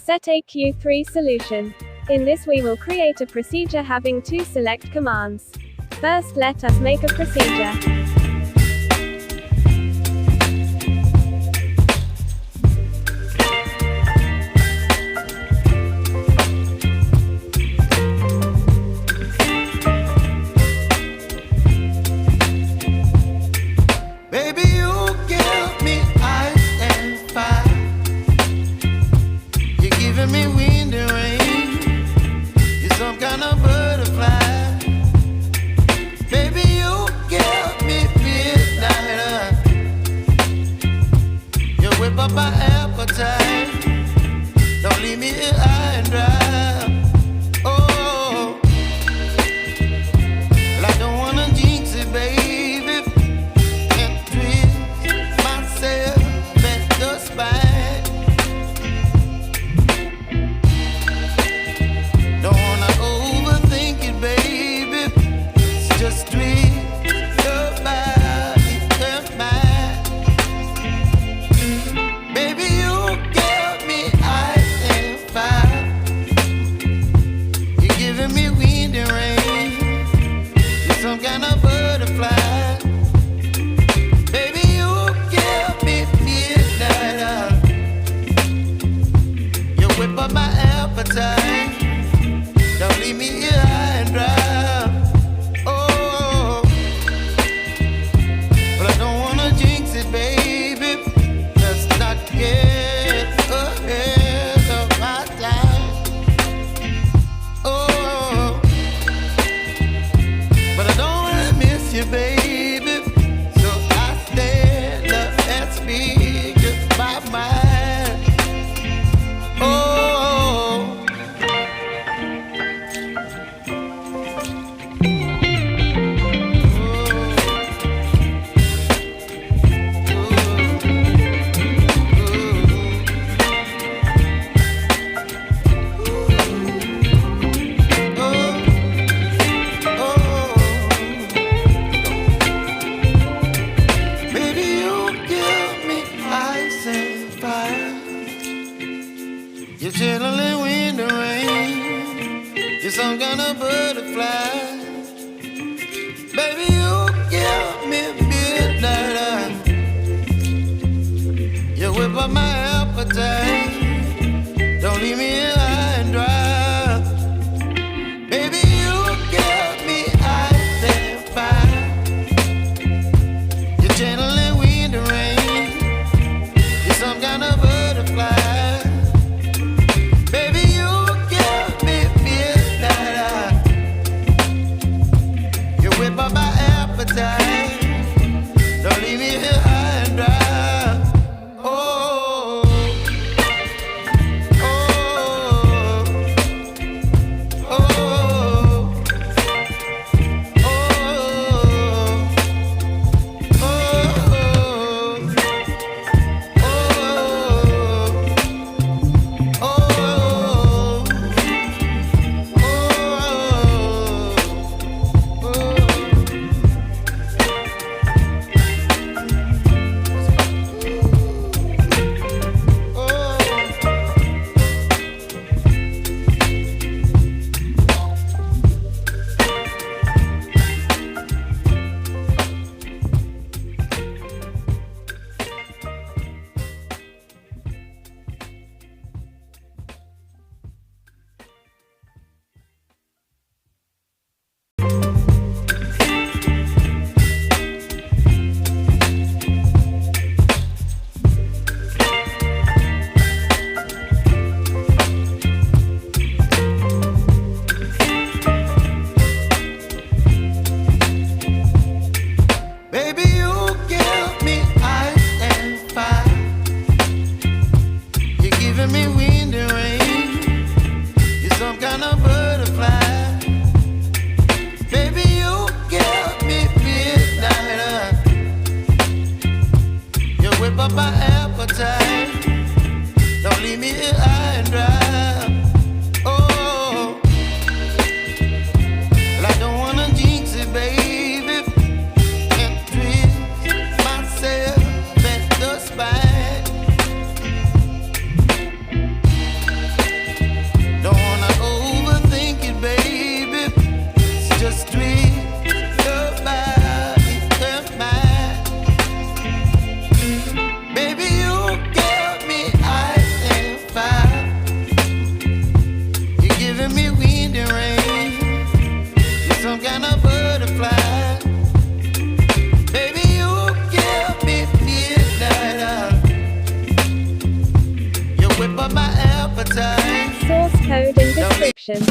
Set A Q.3 solution. In this we will create a procedure having two select commands. First, let us make a procedure. Me wind and rain, you're some kind of butterfly. Baby, you give me midnight. You whip up my appetite. Don't leave me here high and dry. Oh, well, I don't wanna jinx it, baby, and twist myself at the spine. Just tweet your body and mine. Baby, you give me ice and fire. You're giving me wind and rain. You're some kind of butterfly. Baby, you give me midnight. You whip up my appetite. Don't leave me here high and dry. Baby, so I stand up and speak my mind. Oh, you're chilling wind and rain. You're some kind of butterfly. Baby, you give me midnight. You whip up my appetite. Don't leave me here high and dry. Baby, you give me ice and fire. You're channeling wind and rain. You're some kind of butterfly. Don't leave me here high and dry. Oh, oh, oh, oh, don't leave me here high and dry. Oh, well, I don't wanna jinx it, baby, and twist myself at the spine. and a butterfly. Baby, you give me midnight. You whip up my appetite. Source code in description.